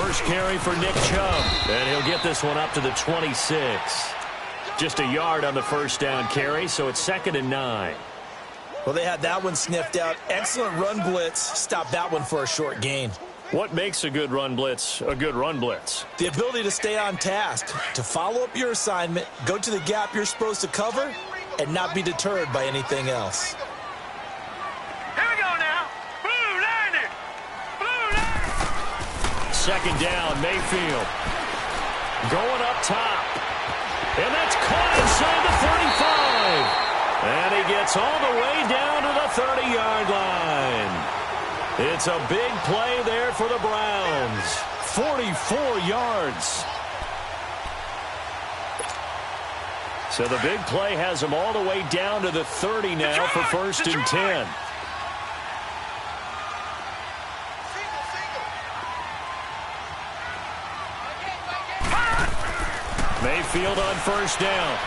First carry for Nick Chubb, and he'll get this one up to the 26. Just a yard on the first down carry, so it's 2nd and 9. Well, they had that one sniffed out. Excellent run blitz. Stop that one for a short gain. What makes a good run blitz a good run blitz? The ability to stay on task, to follow up your assignment, go to the gap you're supposed to cover, and not be deterred by anything else. Here we go now. Blue Lightning. Blue Lightning. 2nd down, Mayfield. Going up top. And that's caught inside the 35. And he gets all the way down to the 30-yard line. It's a big play there for the Browns. 44 yards. So the big play has them all the way down to the 30 now for 1st and 10. Mayfield on 1st down.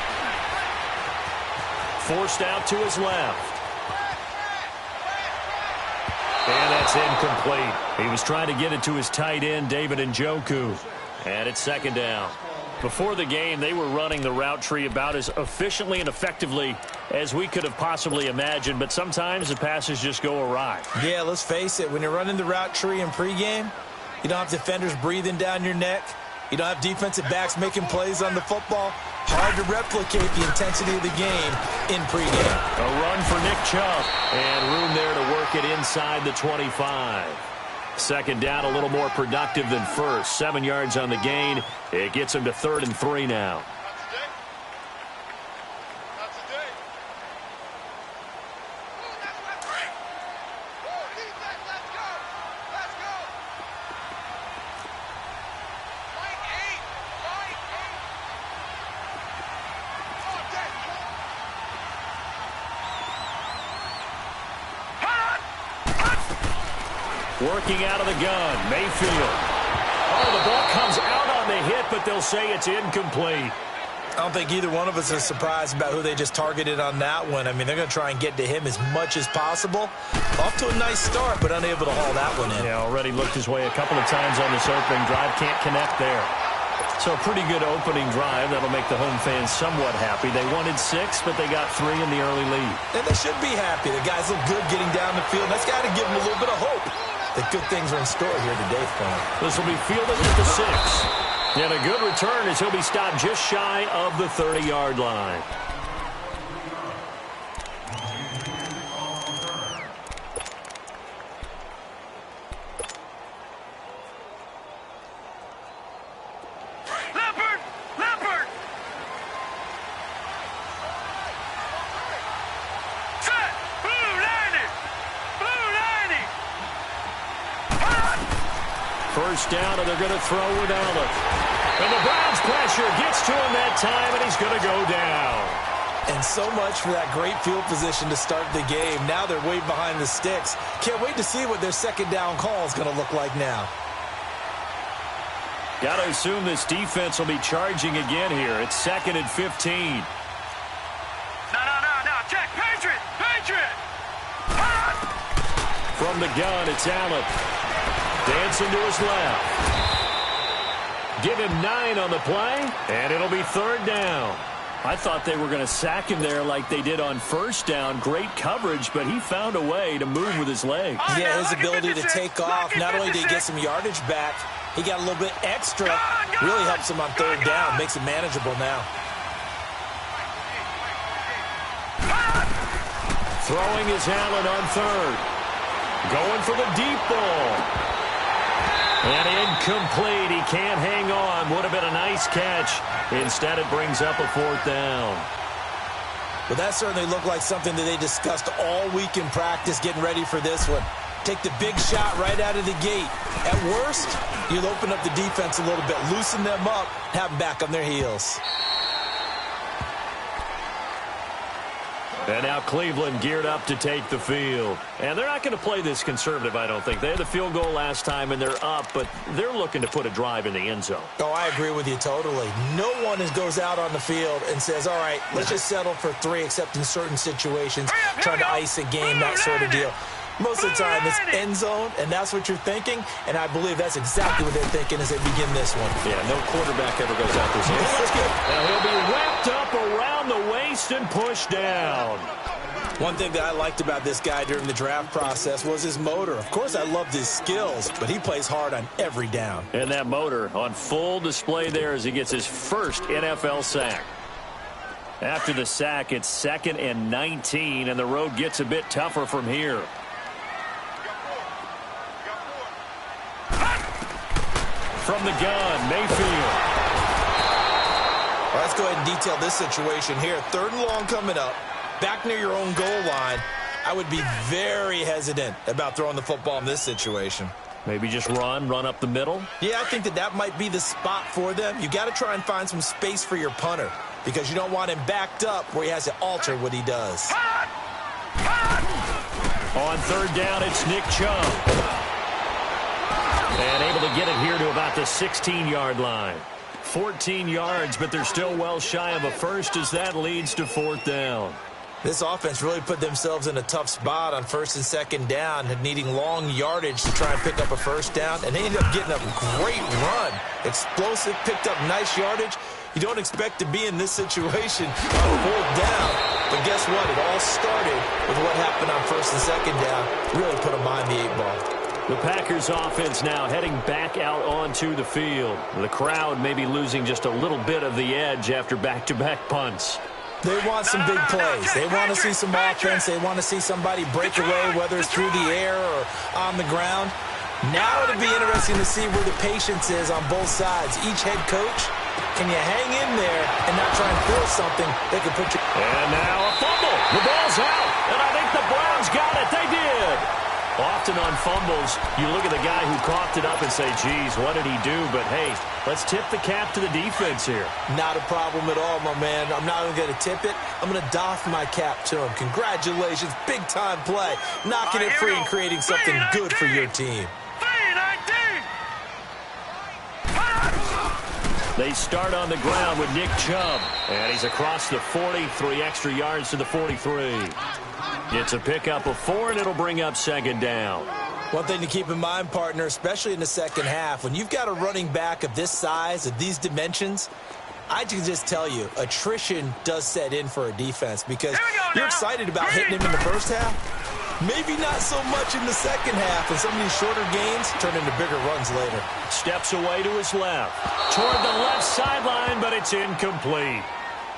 Forced out to his left. And that's incomplete. He was trying to get it to his tight end, David Njoku. And it's 2nd down. Before the game, they were running the route tree about as efficiently and effectively as we could have possibly imagined, but sometimes the passes just go awry. Yeah, let's face it. When you're running the route tree in pregame, you don't have defenders breathing down your neck. You don't have defensive backs making plays on the football. Hard to replicate the intensity of the game in pregame. A run for Nick Chubb, and room there to work it inside the 25. 2nd down, a little more productive than first. 7 yards on the gain. It gets him to 3rd and 3 now. Working out of the gun, Mayfield. Oh, the ball comes out on the hit, but they'll say it's incomplete. I don't think either one of us is surprised about who they just targeted on that one. I mean, they're going to try and get to him as much as possible. Off to a nice start, but unable to haul that one in. Yeah, already looked his way a couple of times on this opening drive. Can't connect there. So a pretty good opening drive. That'll make the home fans somewhat happy. They wanted 6, but they got 3 in the early lead. And they should be happy. The guys look good getting down the field. That's got to give them a little bit of hope that good things are in store here today for him. This will be fielded at the 6. And a good return as he'll be stopped just shy of the 30-yard line. First down, and they're going to throw with Allen. And the Browns pressure gets to him that time, and he's going to go down. And so much for that great field position to start the game. Now they're way behind the sticks. Can't wait to see what their 2nd down call is going to look like now. Got to assume this defense will be charging again here. It's 2nd and 15. No. Check. Patriot. From the gun, it's Allen. Dancing to his left. Give him 9 on the play, and it'll be 3rd down. I thought they were going to sack him there like they did on 1st down. Great coverage, but he found a way to move with his legs. Yeah, his ability to take off, not only did he get some yardage back, he got a little bit extra. Really helps him on 3rd down, makes it manageable now. Throwing is Allen on 3rd. Going for the deep ball. And incomplete. He can't hang on. Would have been a nice catch. Instead, it brings up a 4th down. Well, that certainly looked like something that they discussed all week in practice getting ready for this one. Take the big shot right out of the gate. At worst, you'll open up the defense a little bit, loosen them up, have them back on their heels. And now Cleveland geared up to take the field. And they're not going to play this conservative, I don't think. They had the field goal last time, and they're up, but they're looking to put a drive in the end zone. Oh, I agree with you totally. No one goes out on the field and says, all right, let's just settle for 3, except in certain situations, trying to ice a game, that sort of deal. Most of the time, it's end zone, and that's what you're thinking, and I believe that's exactly what they're thinking as they begin this one. Yeah, no quarterback ever goes out there. Now he'll be wrapped up around the waist and pushed down. One thing that I liked about this guy during the draft process was his motor. Of course, I loved his skills, but he plays hard on every down. And that motor on full display there as he gets his first NFL sack. After the sack, it's 2nd and 19, and the road gets a bit tougher from here. From the gun, Mayfield. Well, let's go ahead and detail this situation here. 3rd and long coming up. Back near your own goal line. I would be very hesitant about throwing the football in this situation. Maybe just run up the middle? Yeah, I think that might be the spot for them. You got to try and find some space for your punter because you don't want him backed up where he has to alter what he does. On 3rd down, it's Nick Chubb. And able to get it here to about the 16-yard line. 14 yards, but they're still well shy of a first as that leads to 4th down. This offense really put themselves in a tough spot on 1st and 2nd down, needing long yardage to try and pick up a 1st down, and they ended up getting a great run. Explosive, picked up nice yardage. You don't expect to be in this situation on 4th down, but guess what? It all started with what happened on 1st and 2nd down. Really put them behind the 8-ball. The Packers offense now heading back out onto the field. The crowd may be losing just a little bit of the edge after back-to-back punts. They want some big plays. They want to see some offense. They want to see somebody break away, whether it's through the air or on the ground. Now it'll be interesting to see where the patience is on both sides. Each head coach, can you hang in there and not try and force something that could put you... And now a fumble. The ball's out, and I think the Browns got it. They did. Often on fumbles, you look at the guy who coughed it up and say, geez, what did he do? But, hey, let's tip the cap to the defense here. Not a problem at all, my man. I'm not even going to tip it. I'm going to doff my cap to him. Congratulations. Big-time play. Knocking it free and creating something good for your team. They start on the ground with Nick Chubb. And he's across the 40, 3 extra yards to the 43. It's a pickup of 4, and it'll bring up 2nd down. One thing to keep in mind, partner, especially in the second half, when you've got a running back of this size, of these dimensions, I can just tell you, attrition does set in for a defense because you're excited about hitting him in the first half. Maybe not so much in the second half, and some of these shorter gains turn into bigger runs later. Steps away to his left. Toward the left sideline, but it's incomplete.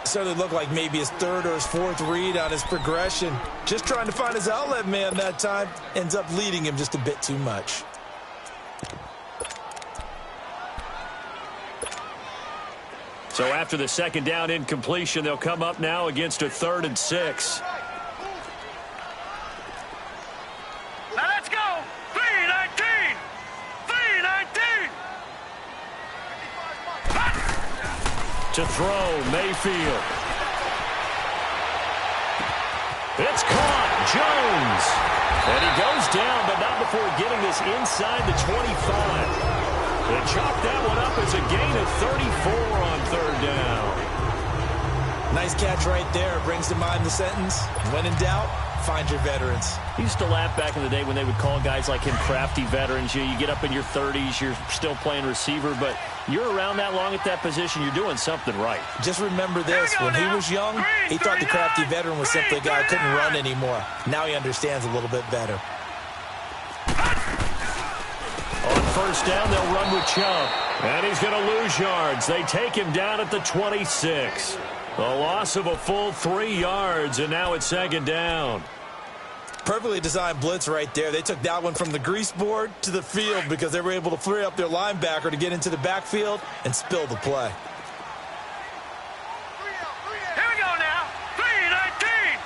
Certainly looked like maybe his 3rd or his 4th read on his progression. Just trying to find his outlet man that time. Ends up leading him just a bit too much. So after the 2nd down incompletion, they'll come up now against a 3rd and 6. Now let's go. 3-19. 3-19. To throw, Mayfield. It's caught, Jones. And he goes down, but not before getting this inside the 25. They chalk that one up as a gain of 34 on 3rd down. Nice catch right there. Brings to mind the sentence, when in doubt, find your veterans. I used to laugh back in the day when they would call guys like him crafty veterans. You get up in your 30s, you're still playing receiver, but you're around that long at that position, you're doing something right. Just remember this, when he was young, he thought the crafty veteran was simply a guy who couldn't run anymore. Now he understands a little bit better. On 1st down, they'll run with Chubb. And he's going to lose yards. They take him down at the 26. A loss of a full 3 yards, and now it's 2nd down. Perfectly designed blitz right there. They took that one from the grease board to the field because they were able to free up their linebacker to get into the backfield and spill the play. Here we go now. 3-19.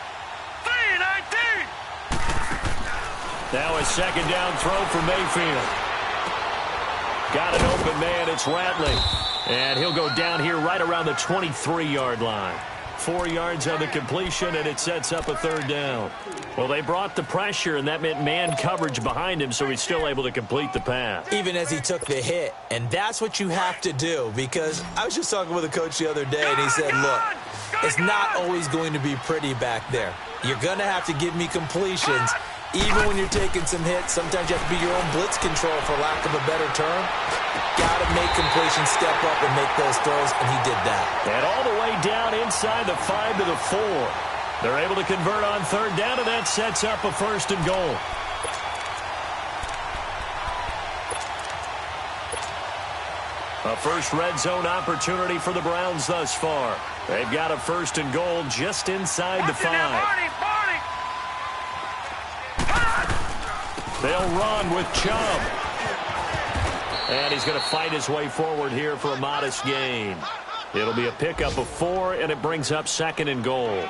3-19. Now a 2nd down throw for Mayfield. Got an open man. It's Ratley. And he'll go down here right around the 23-yard line. 4 yards on the completion, and it sets up a 3rd down. Well, they brought the pressure, and that meant man coverage behind him, so he's still able to complete the pass. Even as he took the hit, and that's what you have to do, because I was just talking with a coach the other day, and he said, look, it's not always going to be pretty back there. You're going to have to give me completions, Even when you're taking some hits, sometimes you have to be your own blitz control, for lack of a better term. Got to make completion step up and make those throws, and he did that. And all the way down inside the 5 to the 4. They're able to convert on third down, and that sets up a 1st and goal. A first red zone opportunity for the Browns thus far. They've got a 1st and goal just inside the 5. They'll run with Chubb. And he's going to fight his way forward here for a modest gain. It'll be a pickup of 4, and it brings up 2nd and goal.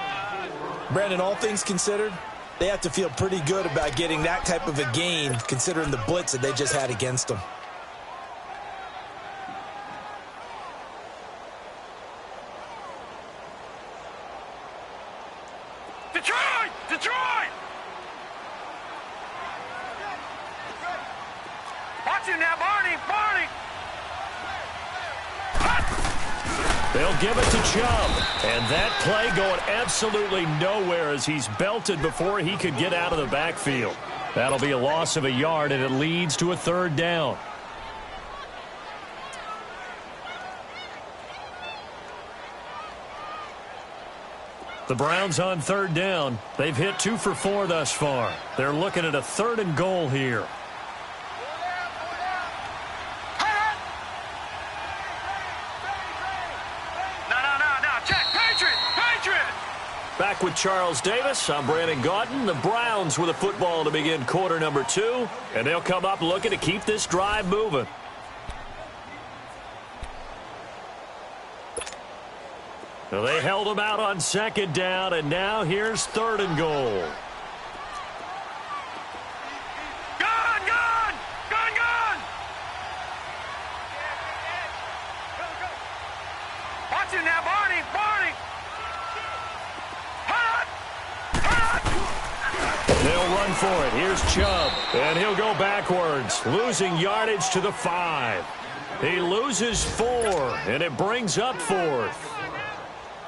Brandon, all things considered, they have to feel pretty good about getting that type of a gain, considering the blitz that they just had against them. Detroit! Detroit! Watch it now, Barney! Barney! They'll give it to Chubb. And that play going absolutely nowhere as he's belted before he could get out of the backfield. That'll be a loss of a yard, and it leads to a 3rd down. The Browns on 3rd down. They've hit 2 for 4 thus far. They're looking at a 3rd and goal here. Back with Charles Davis, I'm Brandon Gaudin. The Browns with a football to begin quarter number 2, and they'll come up looking to keep this drive moving. Well, they held them out on 2nd down, and now here's 3rd and goal. Gone! Gone! Gone! Gone! Watch it now, Barney! Barney! They'll run for it. Here's Chubb, and he'll go backwards, losing yardage to the 5. He loses 4, and it brings up 4th.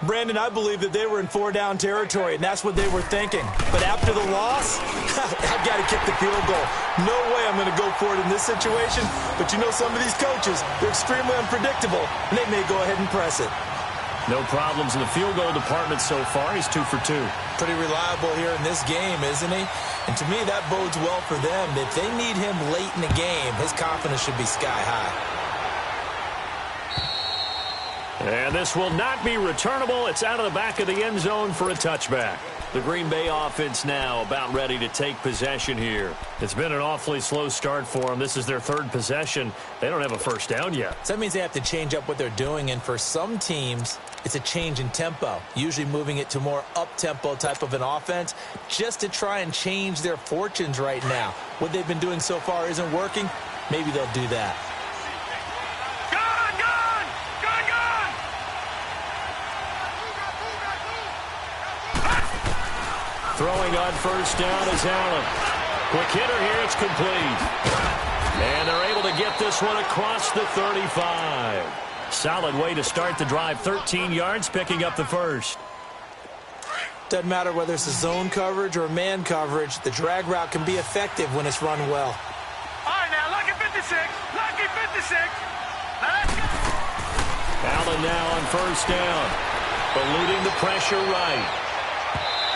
Brandon, I believe that they were in 4-down territory, and that's what they were thinking. But after the loss, I've got to kick the field goal. No way I'm going to go for it in this situation. But you know, some of these coaches, they're extremely unpredictable, and they may go ahead and press it. No problems in the field goal department so far. He's 2 for 2. Pretty reliable here in this game, isn't he? And to me, that bodes well for them. If they need him late in the game, his confidence should be sky high. And this will not be returnable. It's out of the back of the end zone for a touchback. The Green Bay offense now about ready to take possession here. It's been an awfully slow start for them. This is their 3rd possession. They don't have a 1st down yet. So that means they have to change up what they're doing, and for some teams, it's a change in tempo, usually moving it to more up-tempo type of an offense just to try and change their fortunes right now. What they've been doing so far isn't working. Maybe they'll do that. Throwing on 1st down is Allen. Quick hitter here, it's complete. And they're able to get this one across the 35. Solid way to start the drive. 13 yards, picking up the 1st. Doesn't matter whether it's a zone coverage or man coverage. The drag route can be effective when it's run well. All right, now, lucky 56. Lucky 56. Now let's go. Allen now on 1st down. Eluding the pressure right.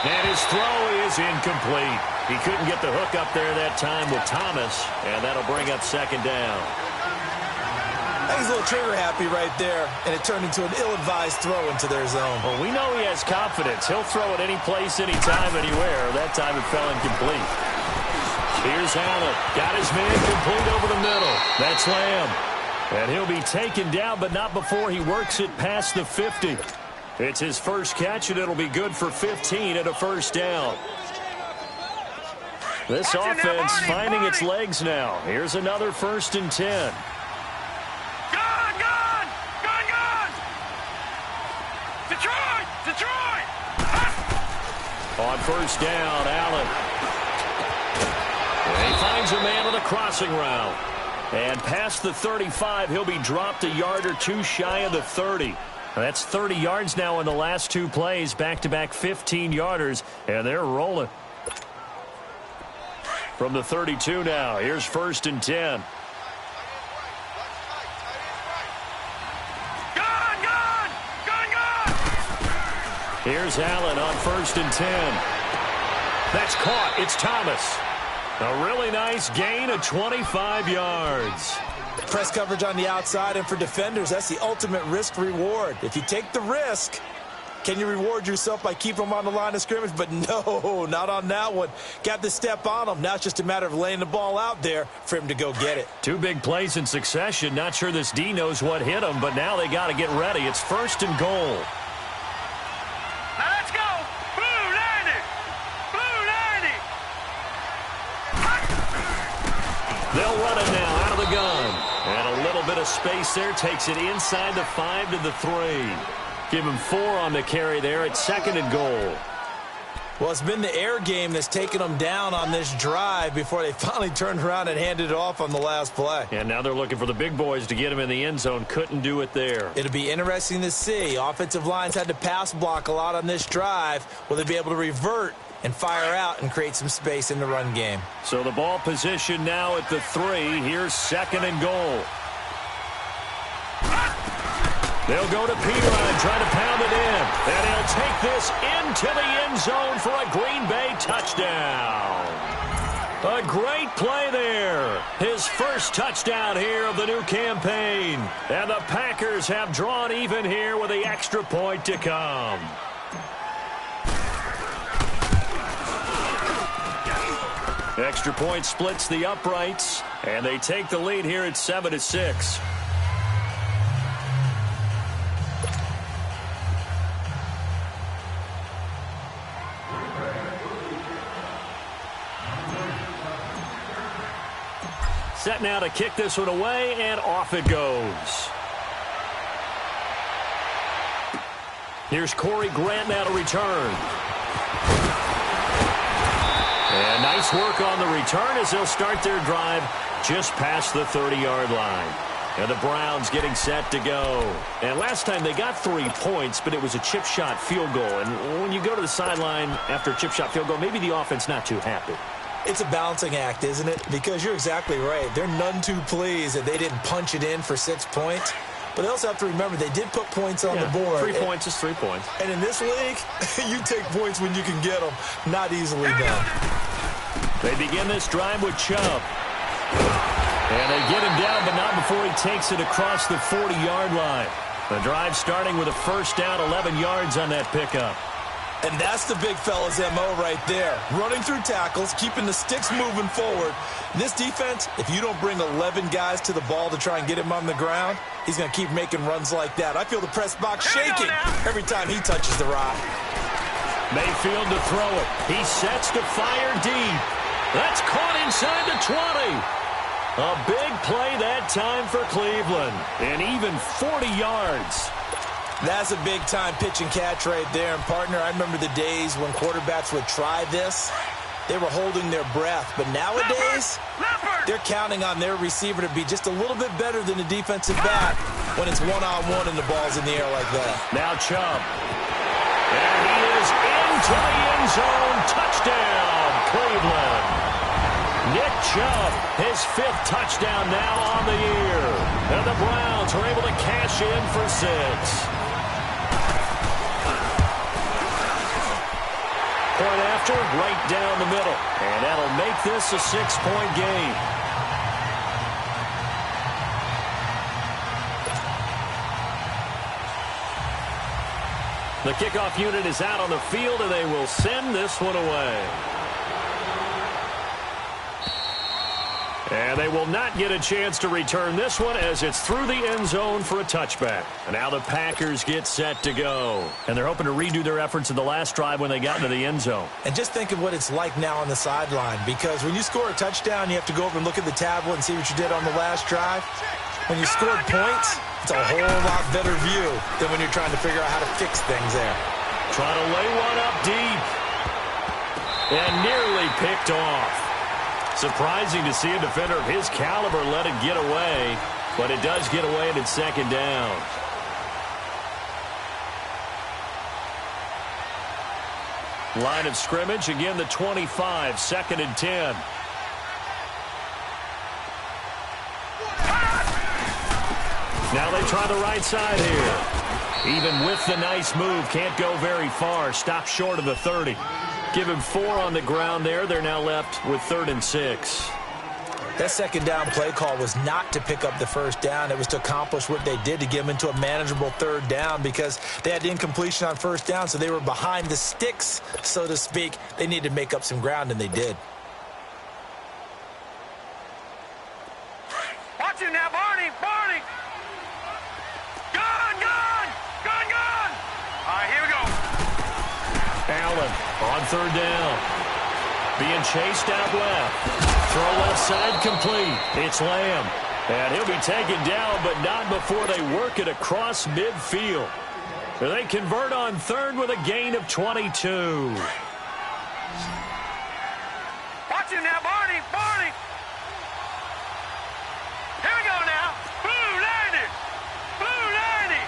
And his throw is incomplete. He couldn't get the hook up there that time with Thomas, and that'll bring up 2nd down. He's a little trigger happy right there, and it turned into an ill-advised throw into their zone. Well, we know he has confidence. He'll throw it any place, anytime, anywhere. That time it fell incomplete. Here's Allen. Got his man complete over the middle. That's Lamb. And he'll be taken down, but not before he works it past the 50. It's his 1st catch, and it'll be good for 15 at a 1st down. This offense finding its legs now. Here's another 1st and 10. Gone! Gone! Gone! Gone! Detroit! Detroit! On 1st down, Allen. And he finds a man on the crossing route. And past the 35, he'll be dropped a yard or 2 shy of the 30. That's 30 yards now in the last 2 plays, back-to-back 15-yarders, and they're rolling. From the 32 now, here's 1st and 10. Here's Allen on 1st and 10. That's caught. It's Thomas. A really nice gain of 25 yards. Press coverage on the outside, and for defenders, that's the ultimate risk-reward. If you take the risk, can you reward yourself by keeping them on the line of scrimmage? But no, not on that one. Got the step on him. Now it's just a matter of laying the ball out there for him to go get it. 2 big plays in succession. Not sure this D knows what hit him, but now they got to get ready. It's 1st and goal. Now let's go. Blue 90. Blue 90. They'll run it now out of the gun. And a little bit of space there. Takes it inside the 5 to the 3. Give him 4 on the carry there at 2nd and goal. Well, it's been the air game that's taken them down on this drive before they finally turned around and handed it off on the last play. And now they're looking for the big boys to get him in the end zone. Couldn't do it there. It'll be interesting to see. Offensive lines had to pass block a lot on this drive. Will they be able to revert and fire out and create some space in the run game? So the ball position now at the 3. Here's 2nd and goal. They'll go to P-Line, try to pound it in. And he'll take this into the end zone for a Green Bay touchdown. A great play there. His first touchdown here of the new campaign. And the Packers have drawn even here with the extra point to come. Extra point splits the uprights. And they take the lead here at 7-6. Set now to kick this one away, and off it goes. Here's Corey Grant now to return. And nice work on the return as they'll start their drive just past the 30-yard line. And the Browns getting set to go. And last time they got 3 points, but it was a chip shot field goal. And when you go to the sideline after a chip shot field goal, maybe the offense not too happy. It's a balancing act, isn't it? Because you're exactly right. They're none too pleased that they didn't punch it in for 6 points. But they also have to remember they did put points on the board. 3 points is 3 points. And in this league, you take points when you can get them. Not easily done. They begin this drive with Chubb. And they get him down, but not before he takes it across the 40-yard line. The drive starting with a first down, 11 yards on that pickup. And that's the big fella's MO right there. Running through tackles, keeping the sticks moving forward. This defense, if you don't bring 11 guys to the ball to try and get him on the ground, he's going to keep making runs like that. I feel the press box shaking every time he touches the rock. Mayfield to throw it. He sets to fire deep. That's caught inside the 20. A big play that time for Cleveland. And even 40 yards. That's a big-time pitch and catch right there. And, partner, I remember the days when quarterbacks would try this. They were holding their breath. But nowadays, they're counting on their receiver to be just a little bit better than the defensive back when it's one-on-one and the ball's in the air like that. Now Chubb. And he is into the end zone. Touchdown, Cleveland. Nick Chubb, his 5th touchdown now on the year. And the Browns are able to cash in for 6. Point after, right down the middle. And that'll make this a 6-point game. The kickoff unit is out on the field, and they will send this one away. And they will not get a chance to return this one as it's through the end zone for a touchback. And now the Packers get set to go. And they're hoping to redo their efforts in the last drive when they got into the end zone. And just think of what it's like now on the sideline, because when you score a touchdown, you have to go over and look at the tablet and see what you did on the last drive. When you scored points, it's a whole lot better view than when you're trying to figure out how to fix things there. Trying to lay one up deep. And nearly picked off. Surprising to see a defender of his caliber let it get away, but it does get away and it's 2nd down. Line of scrimmage, again the 25, 2nd and 10. Now they try the right side here. Even with the nice move, can't go very far. Stop short of the 30. Give him 4 on the ground there. They're now left with 3rd and 6. That second down play call was not to pick up the first down. It was to accomplish what they did, to get them into a manageable 3rd down, because they had incompletion on first down, so they were behind the sticks, so to speak. They needed to make up some ground, and they did. Watch him now, Barney! Barney! Gone! Gone! Gone! Gone! All right, here we go. Allen on 3rd down. Being chased out left. Throw left side complete. It's Lamb. And he'll be taken down, but not before they work it across midfield. They convert on 3rd with a gain of 22. Watch him now, Barney! Barney! Here we go now. Blue 90! Blue 90!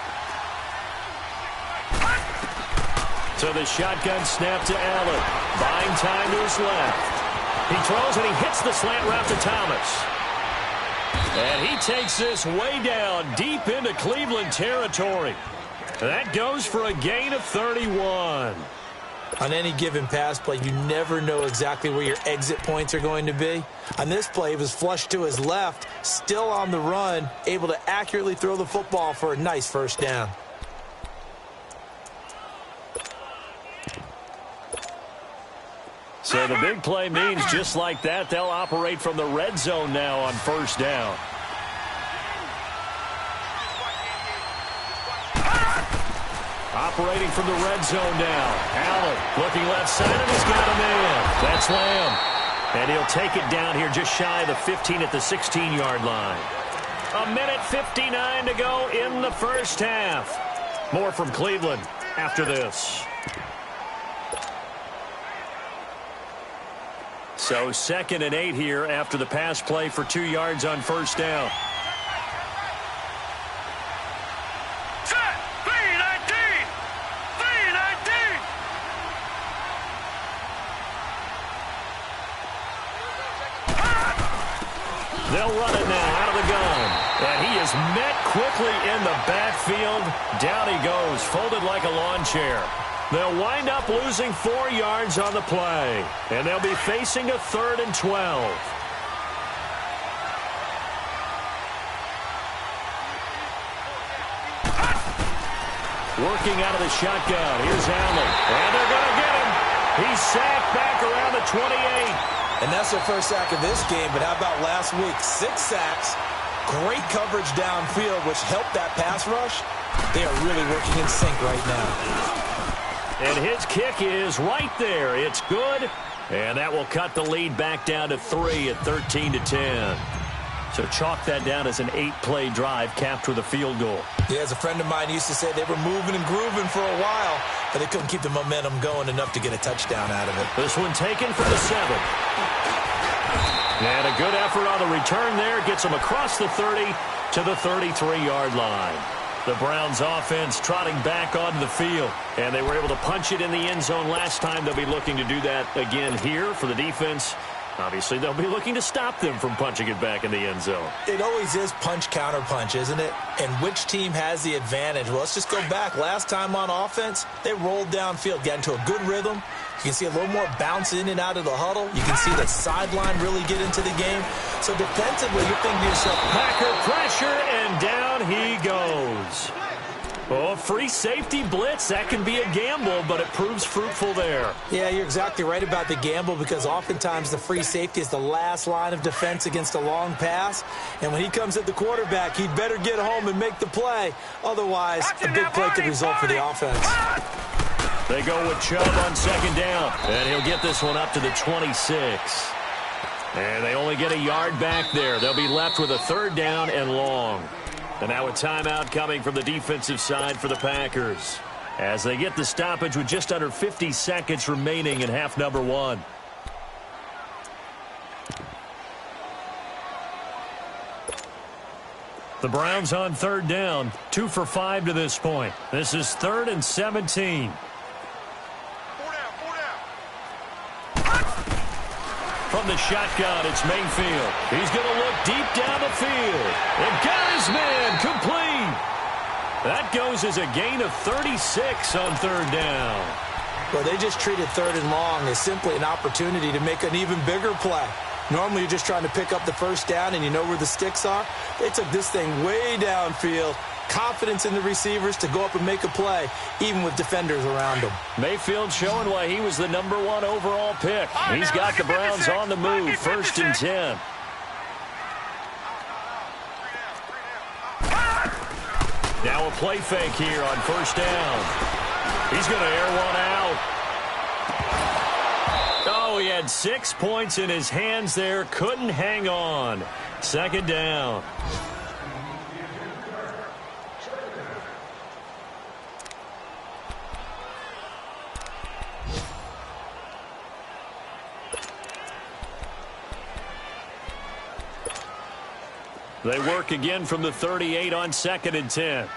So the shotgun snap to Allen. Buying time to his left. He throws and he hits the slant route to Thomas. And he takes this way down deep into Cleveland territory. That goes for a gain of 31. On any given pass play, you never know exactly where your exit points are going to be. On this play, he was flushed to his left, still on the run, able to accurately throw the football for a nice first down. So the big play means just like that, they'll operate from the red zone now on first down. Operating from the red zone now. Allen looking left side, and he's got a man. That's Lamb. And he'll take it down here just shy of the 15 at the 16-yard line. 1:59 to go in the first half. More from Cleveland after this. So 2nd and 8 here after the pass play for 2 yards on first down. Set! 319! 319! They'll run it now out of the gun. And he is met quickly in the backfield. Down he goes, folded like a lawn chair. They'll wind up losing 4 yards on the play. And they'll be facing a 3rd and 12. Working out of the shotgun. Here's Allen. And they're going to get him. He's sacked back around the 28. And that's their first sack of this game, but how about last week? 6 sacks, great coverage downfield, which helped that pass rush. They are really working in sync right now. And his kick is right there. It's good. And that will cut the lead back down to 3 at 13-10. So chalk that down as an 8-play drive capped with a field goal. Yeah, as a friend of mine used to say, they were moving and grooving for a while, but they couldn't keep the momentum going enough to get a touchdown out of it. This one taken for the 7. And a good effort on the return there. Gets them across the 30 to the 33-yard line. The Browns offense trotting back onto the field. And they were able to punch it in the end zone last time. They'll be looking to do that again here for the defense. Obviously, they'll be looking to stop them from punching it back in the end zone. It always is punch-counter-punch, isn't it? And which team has the advantage? Well, let's just go back. Last time on offense, they rolled downfield, got into a good rhythm. You can see a little more bounce in and out of the huddle. You can see the sideline really get into the game. So defensively, you're thinking to yourself, Packer pressure, and down he goes. Oh, free safety blitz, that can be a gamble, but it proves fruitful there. yeah, you're exactly right about the gamble, because oftentimes the free safety is the last line of defense against a long pass. And when he comes at the quarterback, he'd better get home and make the play. Otherwise, a big play could result for the offense. They go with Chubb on 2nd down, and he'll get this one up to the 26. And they only get a yard back there. They'll be left with a 3rd down and long. And now a timeout coming from the defensive side for the Packers, as they get the stoppage with just under 50 seconds remaining in half number 1. The Browns on 3rd down, 2 for 5 to this point. This is 3rd and 17. From the shotgun, it's Mayfield. He's going to look deep down the field. And got his man complete. That goes as a gain of 36 on third down. Well, they just treated third and long as simply an opportunity to make an even bigger play. Normally, you're just trying to pick up the first down and you know where the sticks are. They took this thing way downfield. Confidence in the receivers to go up and make a play, even with defenders around him. Mayfield showing why he was the #1 overall pick. He's got the Browns on the move, 1st and 10. Now a play fake here on 1st down. He's going to air one out. Oh, he had 6 points in his hands there. Couldn't hang on. 2nd down. They work again from the 38 on 2nd and 10.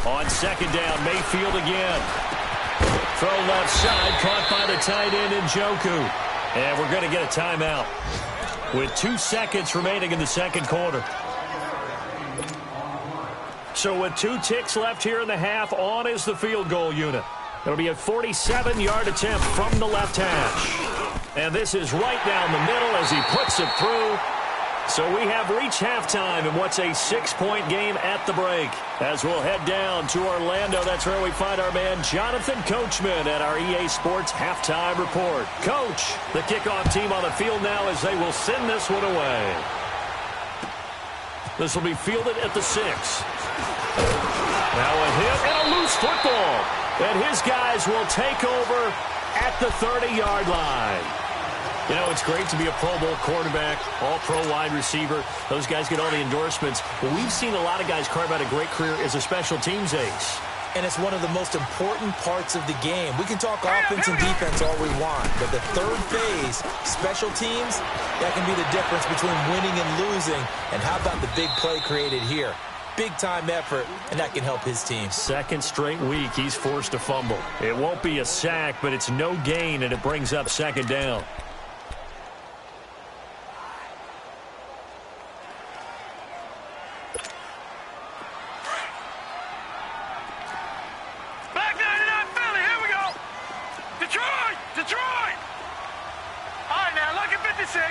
On 2nd down, Mayfield again. Throw left side, caught by the tight end Njoku. And we're going to get a timeout with 2 seconds remaining in the 2nd quarter. So with 2 ticks left here in the half, on is the field goal unit. It'll be a 47-yard attempt from the left hash. And this is right down the middle as he puts it through. So we have reached halftime in what's a 6-point game at the break. As we'll head down to Orlando, that's where we find our man Jonathan Coachman at our EA Sports Halftime Report. Coach, the kickoff team on the field now as they will send this one away. This will be fielded at the 6. Now a hit and a loose football. And his guys will take over at the 30-yard line. You know, it's great to be a Pro Bowl quarterback, all-pro wide receiver. Those guys get all the endorsements. But we've seen a lot of guys carve out a great career as a special teams ace. And it's one of the most important parts of the game. We can talk offense and defense all we want, but the third phase, special teams, that can be the difference between winning and losing. And how about the big play created here? Big-time effort, and that can help his team. 2nd straight week, he's forced to fumble. It won't be a sack, but it's no gain, and it brings up 2nd down. Back 99 Philly, here we go. Detroit, Detroit. All right, now, look at 56.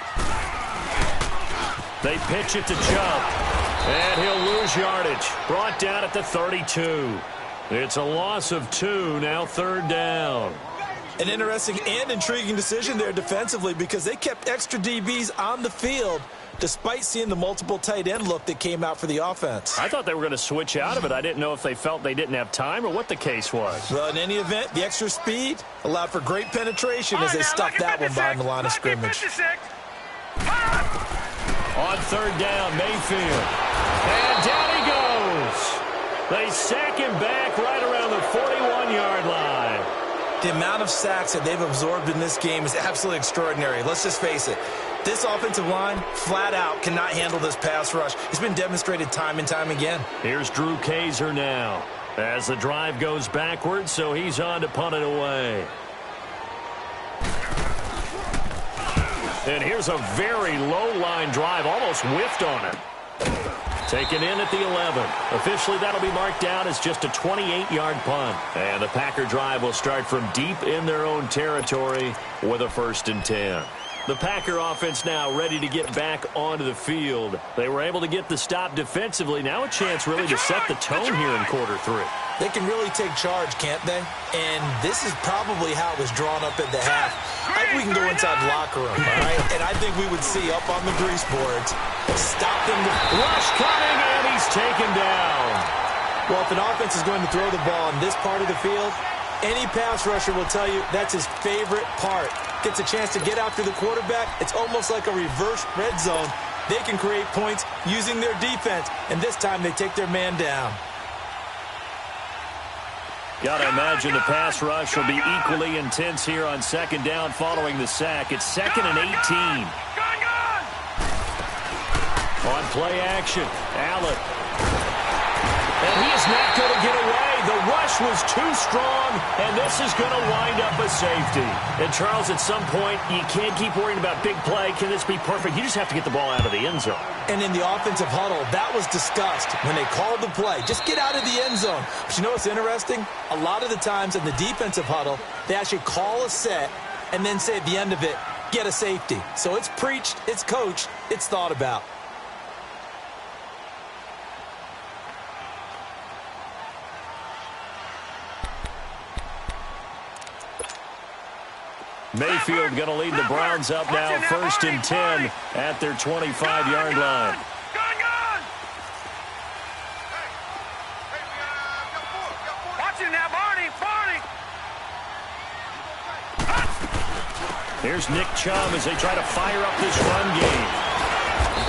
They pitch it to Chubb. And he'll lose yardage. Brought down at the 32. It's a loss of 2, now 3rd down. An interesting and intriguing decision there defensively because they kept extra DBs on the field despite seeing the multiple tight end look that came out for the offense. I thought they were going to switch out of it. I didn't know if they felt they didn't have time or what the case was. Well, in any event, the extra speed allowed for great penetration as they stuffed that one behind the line of scrimmage. On 3rd down, Mayfield. And down he goes. They sack him back right around the 41-yard line. The amount of sacks that they've absorbed in this game is absolutely extraordinary. Let's just face it. This offensive line, flat out, cannot handle this pass rush. It's been demonstrated time and time again. Here's Drew Kaiser now as the drive goes backwards, so he's on to punt it away. And here's a very low-line drive, almost whiffed on it. Taken in at the 11. Officially, that'll be marked down as just a 28-yard punt. And the Packer drive will start from deep in their own territory with a 1st and 10. The Packer offense now ready to get back onto the field. They were able to get the stop defensively. Now a chance really to set the tone here in quarter 3. They can really take charge, can't they? And this is probably how it was drawn up at the half. I think we can go inside the locker room, all right? And I think we would see up on the grease boards, stop them. Rush coming, and he's taken down. Well, if an offense is going to throw the ball in this part of the field, any pass rusher will tell you that's his favorite part. Gets a chance to get after the quarterback. It's almost like a reverse red zone. They can create points using their defense, and this time they take their man down. Got to imagine the pass rush will be equally intense here on 2nd down following the sack. It's 2nd and 18. On play action, Allen. And he is not going to get away. The rush was too strong, and this is going to wind up a safety. And, Charles, at some point, you can't keep worrying about big play. Can this be perfect? You just have to get the ball out of the end zone. And in the offensive huddle, that was discussed when they called the play. Just get out of the end zone. But you know what's interesting? A lot of the times in the defensive huddle, they actually call a set and then say at the end of it, get a safety. So it's preached, it's coached, it's thought about. Mayfield going to lead the Browns up now, 1st and 10 at their 25-yard line. Watch it now, Barney. Here's Nick Chubb as they try to fire up this run game.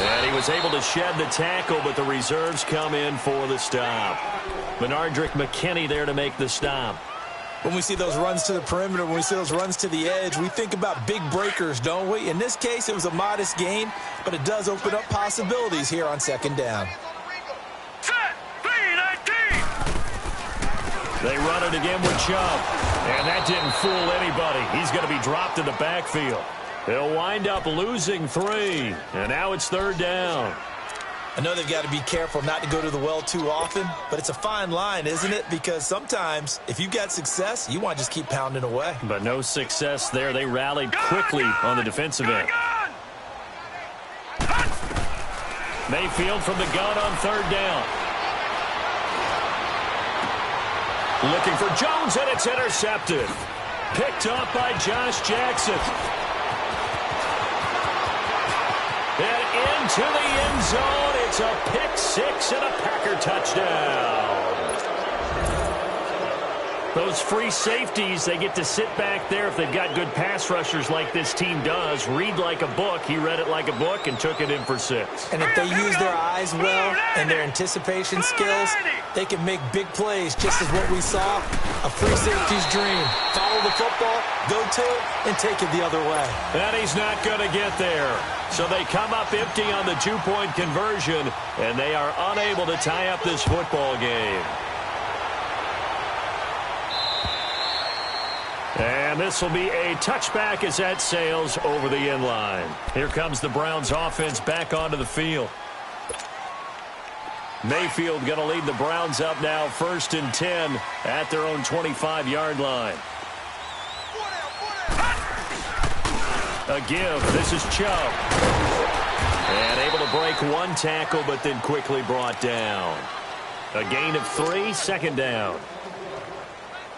And he was able to shed the tackle, but the reserves come in for the stop. Benardrick McKinney there to make the stop. When we see those runs to the perimeter, when we see those runs to the edge, we think about big breakers, don't we? In this case, it was a modest gain, but it does open up possibilities here on 2nd down. Set, 3-19. They run it again with Chubb. And that didn't fool anybody. He's going to be dropped in the backfield. They'll wind up losing 3. And now it's 3rd down. I know they've got to be careful not to go to the well too often, but it's a fine line, isn't it? Because sometimes, if you've got success, you want to just keep pounding away. But no success there. They rallied quickly on the defensive end. Mayfield from the gun on 3rd down. Looking for Jones, and it's intercepted. Picked up by Josh Jackson. And into the end zone. It's a pick 6 and a Packer touchdown. Those free safeties, they get to sit back there if they've got good pass rushers like this team does. Read like a book. He read it like a book and took it in for 6. And if they use their eyes well and their anticipation skills, they can make big plays, just as what we saw, a free safety's dream. Follow the football, go to it, and take it the other way. And he's not going to get there. So they come up empty on the 2-point conversion, and they are unable to tie up this football game. And this will be a touchback as that sails over the end line. Here comes the Browns offense back onto the field. Mayfield going to lead the Browns up now, 1st and 10 at their own 25-yard line. A give. This is Chubb. And able to break one tackle, but then quickly brought down. A gain of 3, 2nd down.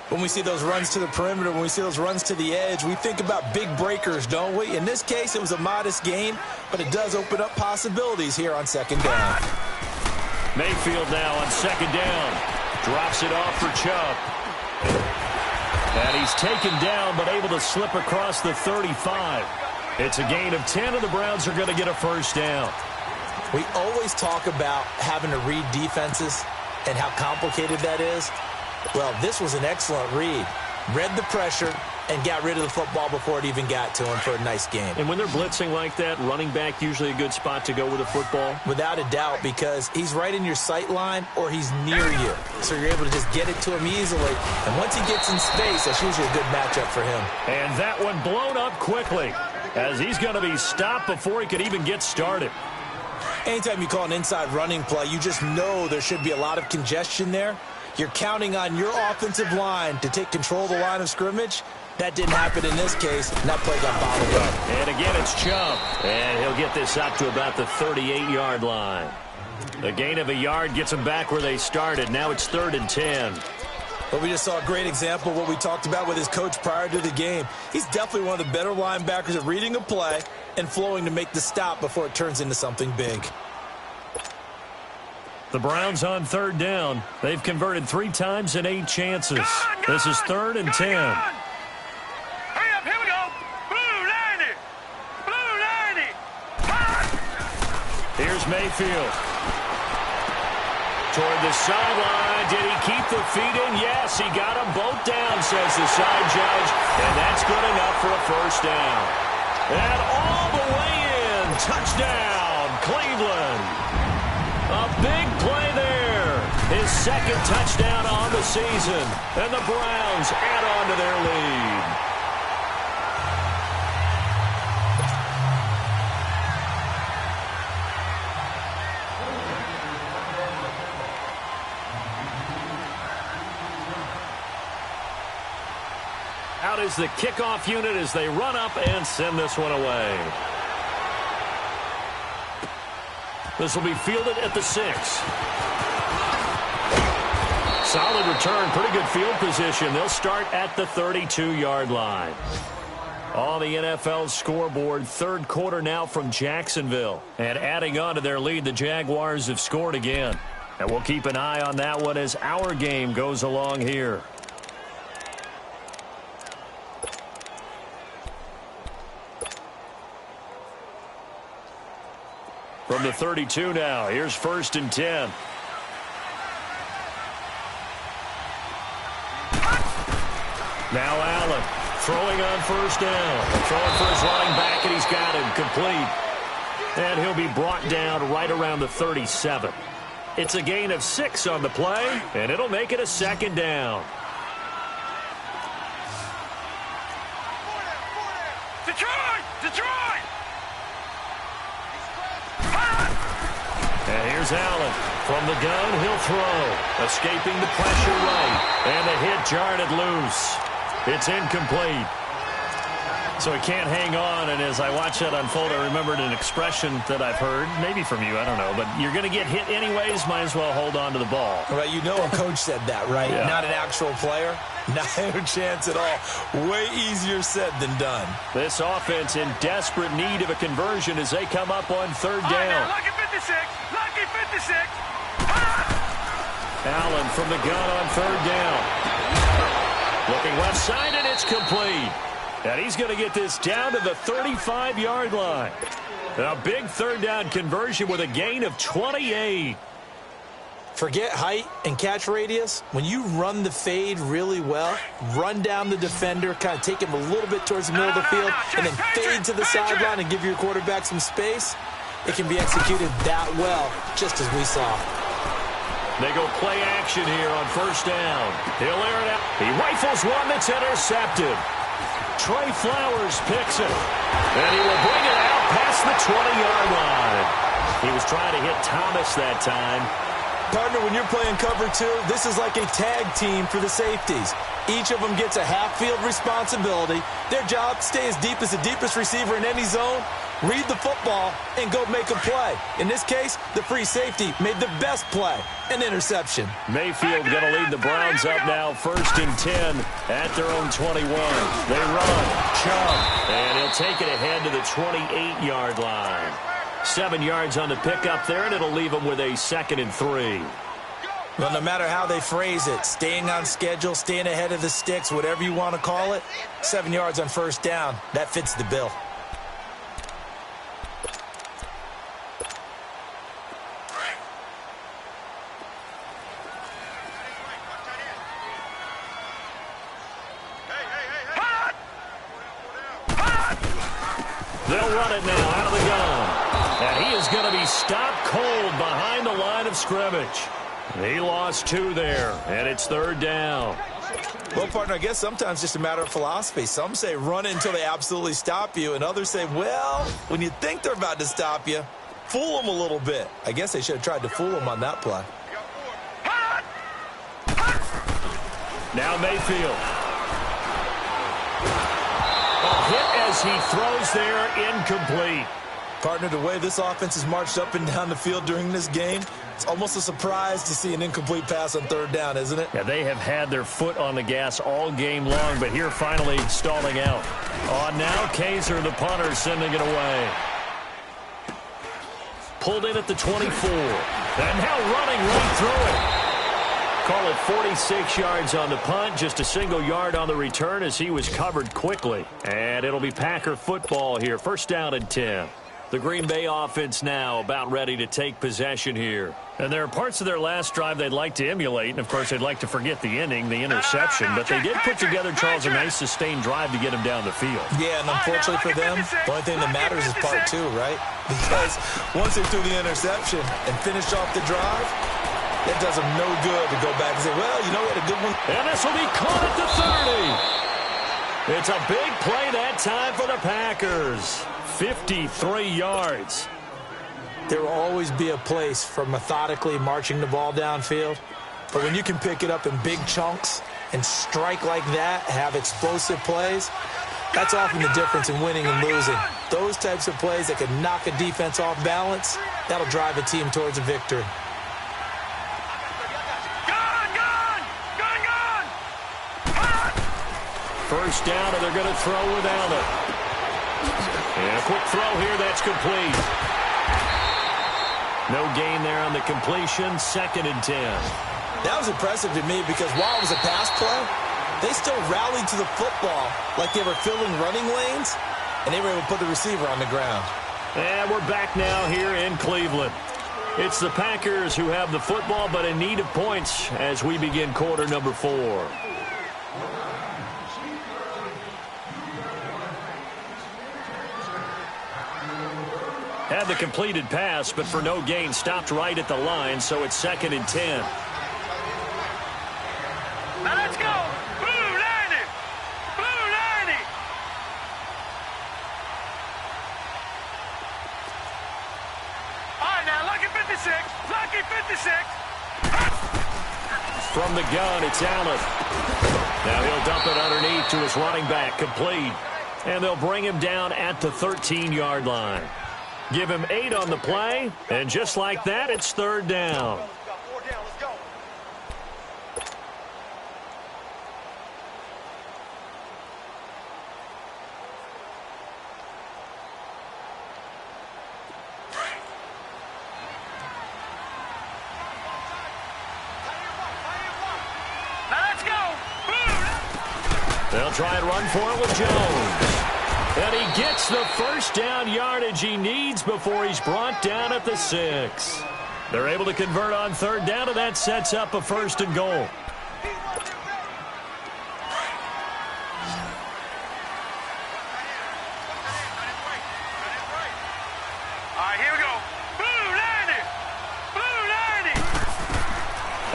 When we see those runs to the perimeter, when we see those runs to the edge, we think about big breakers, don't we? In this case, it was a modest gain, but it does open up possibilities here on 2nd down. Mayfield now on 2nd down. Drops it off for Chubb. And he's taken down, but able to slip across the 35. It's a gain of 10, and the Browns are going to get a 1st down. We always talk about having to read defenses and how complicated that is. Well, this was an excellent read. Read the pressure and got rid of the football before it even got to him for a nice game. And when they're blitzing like that, running back usually a good spot to go with the football? Without a doubt, because he's right in your sight line or he's near you. So you're able to just get it to him easily. And once he gets in space, that's usually a good matchup for him. And that one blown up quickly as he's going to be stopped before he could even get started. Anytime you call an inside running play, you just know there should be a lot of congestion there. You're counting on your offensive line to take control of the line of scrimmage. That didn't happen in this case, and that play got bottled up. And again, it's Chubb. And he'll get this up to about the 38-yard line. A gain of a yard gets them back where they started. Now it's 3rd and 10. But we just saw a great example of what we talked about with his coach prior to the game. He's definitely one of the better linebackers at reading a play and flowing to make the stop before it turns into something big. The Browns on 3rd down. They've converted 3 times in 8 chances. This is 3rd and 10. Hurry up, here we go. Blue 90. Blue 90. Here's Mayfield. Toward the sideline. Did he keep the feet in? Yes, he got them both down, says the side judge. And that's good enough for a 1st down. And all the way in. Touchdown, Cleveland. A big play there. His second touchdown on the season. And the Browns add on to their lead. Out is the kickoff unit as they run up and send this one away. This will be fielded at the 6. Solid return, pretty good field position. They'll start at the 32-yard line. On the NFL scoreboard, third quarter now from Jacksonville. And adding on to their lead, the Jaguars have scored again. And we'll keep an eye on that one as our game goes along here. From the 32 now, here's 1st and 10. Now Allen throwing on 1st down. Throwing for his running back, and he's got him complete. And he'll be brought down right around the 37. It's a gain of 6 on the play, and it'll make it a 2nd down. Detroit! Detroit! And here's Allen. From the gun, he'll throw. Escaping the pressure right. And the hit jarred it loose. It's incomplete. So he can't hang on, and as I watch that unfold, I remembered an expression that I've heard, maybe from you, I don't know, but you're going to get hit anyways, might as well hold on to the ball. Right, you know a coach said that, right? Yeah. Not an actual player. Not a chance at all. Way easier said than done. This offense in desperate need of a conversion as they come up on 3rd down. Lucky 56! Lucky 56! Allen from the gun on 3rd down. Looking left side, and it's complete. And he's going to get this down to the 35-yard line. A big 3rd down conversion with a gain of 28. Forget height and catch radius. When you run the fade really well, run down the defender, kind of take him a little bit towards the middle of the field, and then fade to the sideline and give your quarterback some space, it can be executed that well, just as we saw. They go play action here on 1st down. He'll air it out. He rifles one that's intercepted. Trey Flowers picks it. And he will bring it out past the 20-yard line. He was trying to hit Thomas that time. Partner, when you're playing cover 2, this is like a tag team for the safeties. Each of them gets a half-field responsibility. Their job, stay as deep as the deepest receiver in any zone, read the football, and go make a play. In this case, the free safety made the best play, an interception. Mayfield going to lead the Browns up now, 1st and 10 at their own 21. They run, jump, and he'll take it ahead to the 28-yard line. 7 yards on the pickup there, and it'll leave them with a 2nd and 3. Well, no matter how they phrase it, staying on schedule, staying ahead of the sticks, whatever you want to call it, 7 yards on 1st down, that fits the bill. They'll run it now out of the gun. And he is going to be stopped cold behind the line of scrimmage. He lost 2 there, and it's 3rd down. Well, partner, I guess sometimes just a matter of philosophy. Some say run until they absolutely stop you, and others say, well, when you think they're about to stop you, fool them a little bit. I guess they should have tried to fool them on that play. Now Mayfield. A hit as he throws there, incomplete. Partner, the way this offense has marched up and down the field during this game, it's almost a surprise to see an incomplete pass on 3rd down, isn't it? Yeah, they have had their foot on the gas all game long, but here finally stalling out. On now, Kaiser, the punter, sending it away. Pulled in at the 24. And now running right through it. Call it 46 yards on the punt, just a single yard on the return as he was covered quickly. And it'll be Packer football here, 1st down and 10. The Green Bay offense now about ready to take possession here. And there are parts of their last drive they'd like to emulate, and of course they'd like to forget the inning, the interception, but they did put together, Charles, a nice sustained drive to get him down the field. Yeah, and unfortunately for them, the only thing that matters is part 2, right? Because once they threw the interception and finished off the drive, It does them no good to go back and say, well, you know, we had a good one. And this will be caught at the 30. It's a big play that time for the Packers. 53 yards. There will always be a place for methodically marching the ball downfield. But when you can pick it up in big chunks and strike like that, have explosive plays, that's often the difference in winning and losing. Those types of plays that can knock a defense off balance, that'll drive a team towards a victory. First down, and they're going to throw without it. And a quick throw here, that's complete. No gain there on the completion, 2nd and 10. That was impressive to me because while it was a pass play, they still rallied to the football like they were filling running lanes, and they were able to put the receiver on the ground. And we're back now here in Cleveland. It's the Packers who have the football, but in need of points as we begin quarter number 4. Had the completed pass, but for no gain, stopped right at the line, so it's 2nd and 10. Now let's go! Blue 90! Blue 90! All right, now, lucky 56! Lucky 56! From the gun, it's Allen. Now he'll dump it underneath to his running back, complete. And they'll bring him down at the 13-yard line. Give him 8 on the play, and just like that, it's 3rd down. They'll try and run for it with Jones. And he gets the first down yardage he needs before he's brought down at the 6. They're able to convert on 3rd down, and that sets up a 1st and goal. All right, here we go. Blue 90! Blue 90!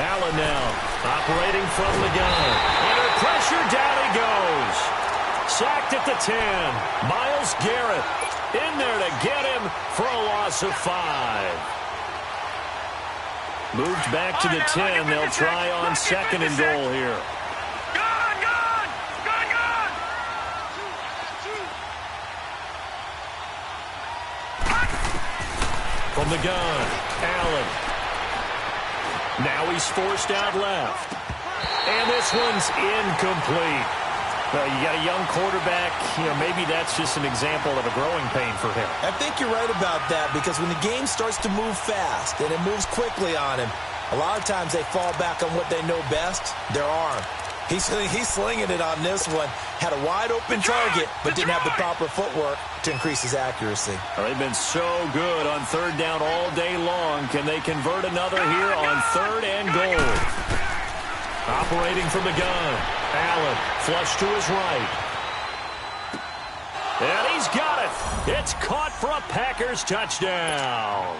Allen now operating from the gun. Under pressure, down he goes. Sacked at the 10. Myles Garrett in there to get him for a loss of 5. Moved back to the 10. They'll try on 2nd and goal here. Gun! Gun! Gun! Gun! From the gun, Allen. Now he's forced out left. And this one's incomplete. You got a young quarterback, maybe that's just an example of a growing pain for him. I think you're right about that because when the game starts to move fast and it moves quickly on him, a lot of times they fall back on what they know best, their arm. He's slinging it on this one. Had a wide-open target, but didn't have the proper footwork to increase his accuracy. Well, they've been so good on 3rd down all day long. Can they convert another here on 3rd and goal? Operating from the gun. Allen, flush to his right. And he's got it. It's caught for a Packers touchdown.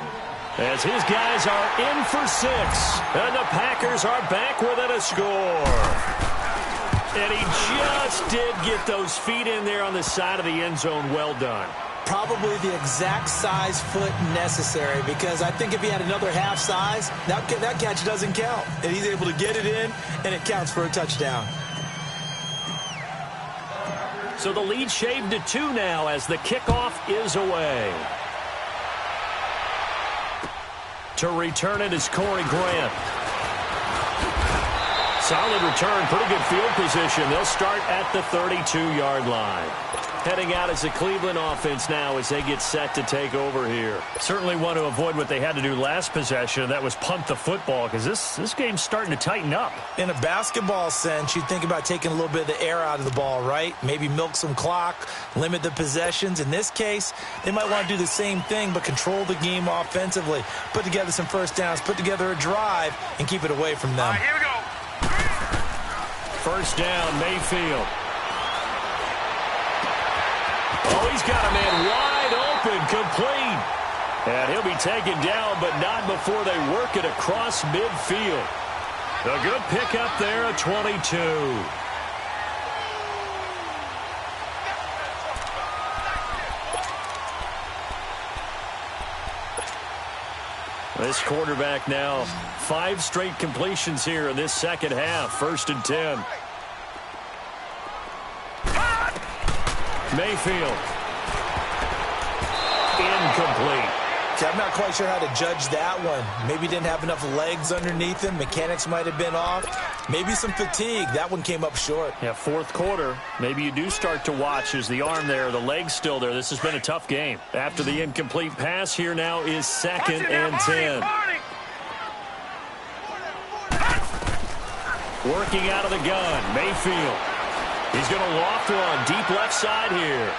As his guys are in for 6. And the Packers are back within a score. And he just did get those feet in there on the side of the end zone. Well done. Probably the exact size foot necessary because I think if he had another half size, that catch doesn't count. And he's able to get it in, and it counts for a touchdown. So the lead shaved to 2 now as the kickoff is away. To return it is Corey Grant. Solid return, pretty good field position. They'll start at the 32-yard line. Heading out as the Cleveland offense now as they get set to take over here. Certainly want to avoid what they had to do last possession, and that was punt the football, because this game's starting to tighten up. In a basketball sense, you think about taking a little bit of the air out of the ball, right? Maybe milk some clock, limit the possessions. In this case, they might want to do the same thing, but control the game offensively. Put together some first downs, put together a drive, and keep it away from them. All right, here we go. First down, Mayfield. Oh, he's got a man wide open, complete. And he'll be taken down, but not before they work it across midfield. A good pickup there, a 22. This quarterback now 5 straight completions here in this second half. 1st and 10. Mayfield. Incomplete. I'm not quite sure how to judge that one. Maybe he didn't have enough legs underneath him. Mechanics might have been off. Maybe some fatigue. That one came up short. Yeah, 4th quarter. Maybe you do start to watch as the arm there, the leg's still there. This has been a tough game. After the incomplete pass, here now is 2nd and 10. Working out of the gun, Mayfield. He's going to loft one deep left side here.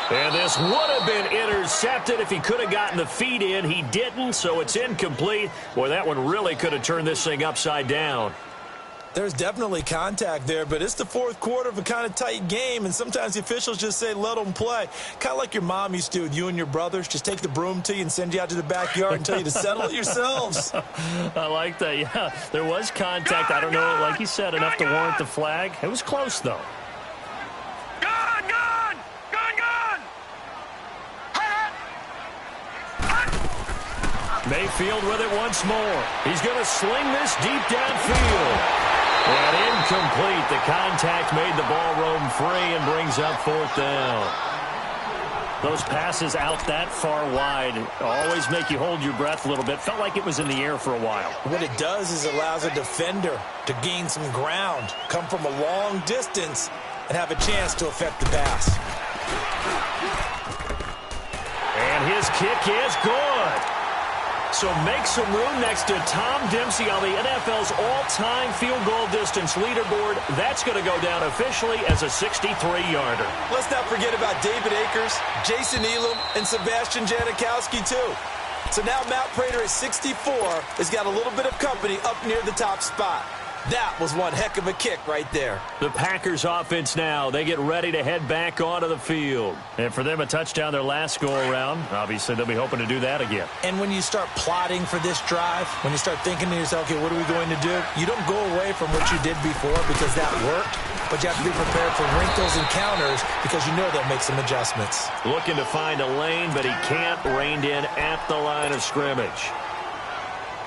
And this would have been intercepted if he could have gotten the feet in. He didn't, so it's incomplete. Boy, that one really could have turned this thing upside down. There's definitely contact there, but it's the 4th quarter of a kind of tight game, and sometimes the officials just say, let them play. Kind of like your mom used to do with you and your brothers. Just take the broom to you and send you out to the backyard and tell you to settle it yourselves. I like that, yeah. There was contact. I don't know, like you said, enough to warrant the flag. It was close, though. Mayfield with it once more. He's going to sling this deep downfield. And incomplete. The contact made the ball roam free and brings up 4th down. Those passes out that far wide always make you hold your breath a little bit. Felt like it was in the air for a while. What it does is it allows a defender to gain some ground, come from a long distance, and have a chance to affect the pass. And his kick is good. So make some room next to Tom Dempsey on the NFL's all-time field goal distance leaderboard. That's going to go down officially as a 63-yarder. Let's not forget about David Akers, Jason Elam, and Sebastian Janikowski, too. So now Matt Prater at 64 has got a little bit of company up near the top spot. That was one heck of a kick right there. The Packers offense now, they get ready to head back onto the field. And for them, a touchdown their last go-around. Obviously, they'll be hoping to do that again. And when you start plotting for this drive, when you start thinking to yourself, okay, what are we going to do? You don't go away from what you did before because that worked, but you have to be prepared for wrinkles and counters because you know they'll make some adjustments. Looking to find a lane, but he can't. Reined in at the line of scrimmage.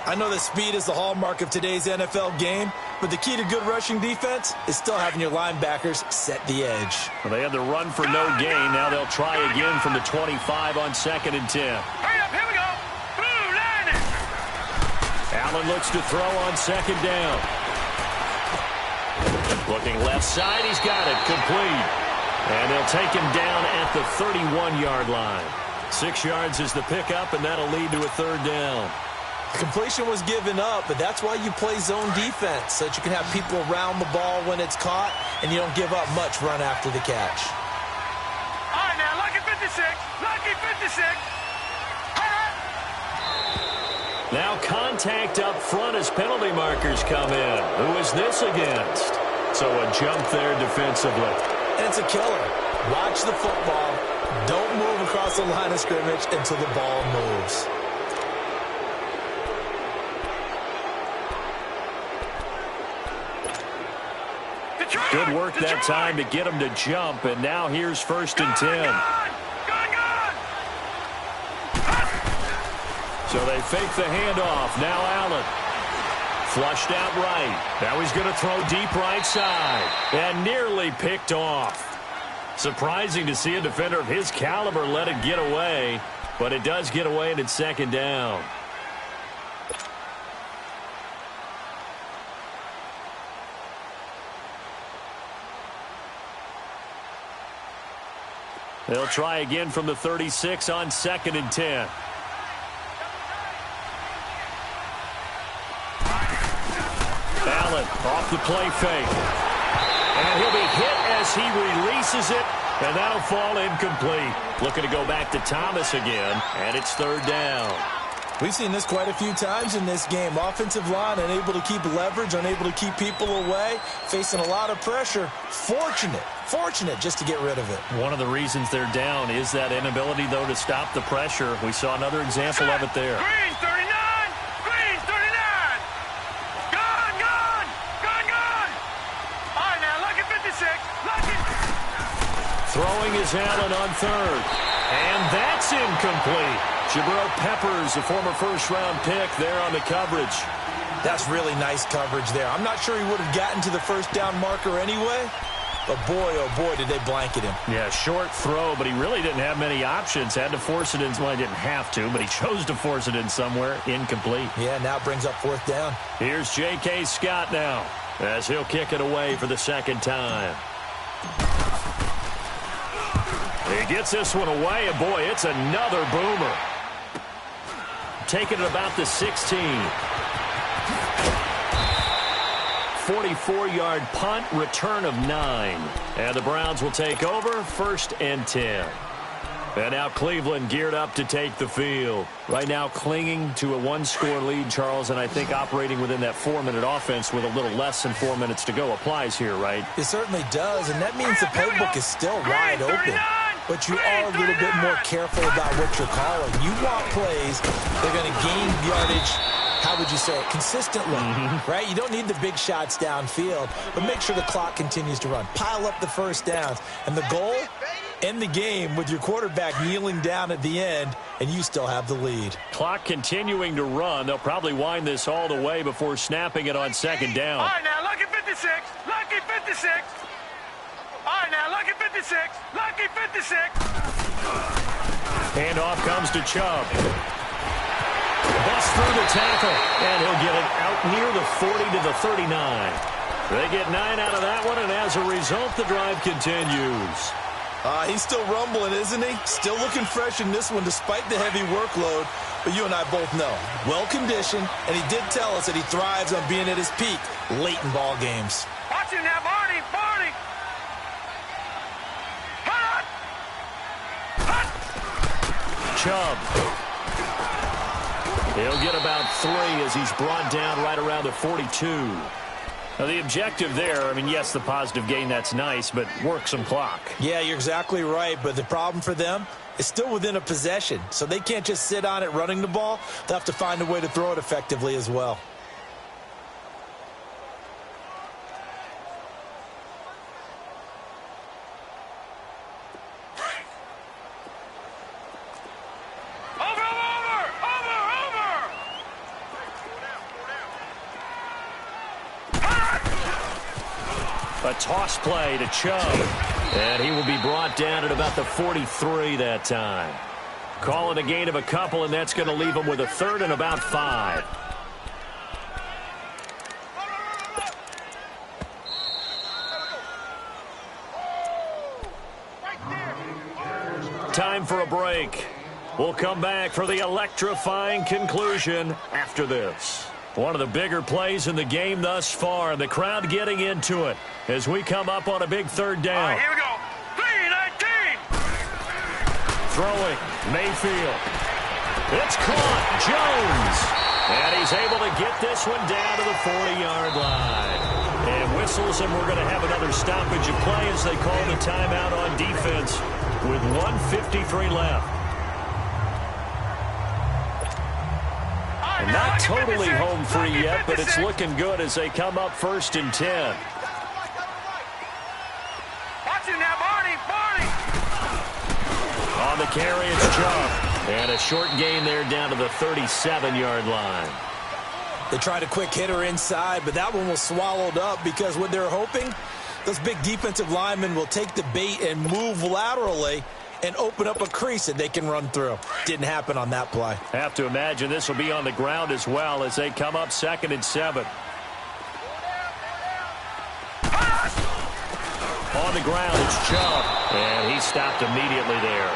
I know that speed is the hallmark of today's NFL game, but the key to good rushing defense is still having your linebackers set the edge. Well, they had the run for no gain. Now they'll try again from the 25 on 2nd and 10. Hurry up, here we go. Blue line it. Allen looks to throw on 2nd down. Looking left side, he's got it, complete. And they'll take him down at the 31-yard line. 6 yards is the pickup, and that'll lead to a 3rd down. Completion was given up, but that's why you play zone defense, so that you can have people around the ball when it's caught, and you don't give up much run after the catch. All right, now, lucky 56. Lucky 56. Now contact up front as penalty markers come in. Who is this against? So a jump there defensively. And it's a killer. Watch the football. Don't move across the line of scrimmage until the ball moves. Good work that time to get him to jump, and now here's 1st and 10. So they fake the handoff. Now Allen. Flushed out right. Now he's going to throw deep right side. And nearly picked off. Surprising to see a defender of his caliber let it get away. But it does get away, and it's 2nd down. They'll try again from the 36 on 2nd and 10. Allen off the play fake. And he'll be hit as he releases it, and that'll fall incomplete. Looking to go back to Thomas again, and it's 3rd down. We've seen this quite a few times in this game. Offensive line unable to keep leverage, unable to keep people away, facing a lot of pressure. Fortunate just to get rid of it. One of the reasons they're down is that inability, though, to stop the pressure. We saw another example of it there. Green 39! Green 39! Gone! All right, now, lucky 56. Lucky. Throwing is Allen on third. And that's incomplete. Jabril Peppers, a former first-round pick, there on the coverage. That's really nice coverage there. I'm not sure he would have gotten to the first down marker anyway, but boy, oh boy, did they blanket him. Yeah, short throw, but he really didn't have many options. Had to force it in. Well, he didn't have to, but he chose to force it in somewhere. Incomplete. Yeah, now it brings up fourth down. Here's J.K. Scott now, as he'll kick it away for the second time. He gets this one away, and boy, it's another boomer. Taking it about the 16. 44-yard punt, return of 9. And the Browns will take over, 1st and 10. And now Cleveland geared up to take the field. Right now clinging to a one-score lead, Charles, and I think operating within that 4-minute offense with a little less than 4 minutes to go applies here, right? It certainly does, and that means the playbook is still wide open. But you are a little bit more careful about what you're calling. You want plays that are going to gain yardage, how would you say it, consistently, right? You don't need the big shots downfield, but make sure the clock continues to run. Pile up the first downs. And the goal, end the game with your quarterback kneeling down at the end, and you still have the lead. Clock continuing to run. They'll probably wind this all the way before snapping it on second down. All right, now, lucky 56. Lucky 56. All right, now, lucky 56. Lucky 56. Handoff comes to Chubb. Bust through the tackle, and he'll get it out near the 40 to the 39. They get 9 out of that one, and as a result, the drive continues. He's still rumbling, isn't he? Still looking fresh in this one despite the heavy workload. But you and I both know, well-conditioned, and he did tell us that he thrives on being at his peak late in ball games. Watch him now, Barney. Chubb. He'll get about 3 as he's brought down right around the 42. Now, the objective there, I mean, yes, the positive gain, that's nice, but work some clock. Yeah, you're exactly right, but the problem for them is still within a possession, so they can't just sit on it running the ball. They'll have to find a way to throw it effectively as well. A toss play to Chubb, and he will be brought down at about the 43 that time. Call it a gain of a couple, and that's going to leave him with a 3rd and about 5. Time for a break. We'll come back for the electrifying conclusion after this. One of the bigger plays in the game thus far, and the crowd getting into it as we come up on a big 3rd down. All right, here we go. 3-19. Throwing, Mayfield. It's caught, Jones. And he's able to get this one down to the 40-yard line. And whistles, and we're going to have another stoppage of play as they call the timeout on defense with 1:53 left. Not totally home free yet, but it's looking good as they come up 1st and 10. Watch it now, Barney. On the carry, it's Chubb. And a short gain there down to the 37-yard line. They tried a quick hitter inside, but that one was swallowed up because what they're hoping, those big defensive linemen will take the bait and move laterally and open up a crease that they can run through. Didn't happen on that play. Have to imagine this will be on the ground as well as they come up 2nd and 7. On the ground, it's Chubb, and he stopped immediately there.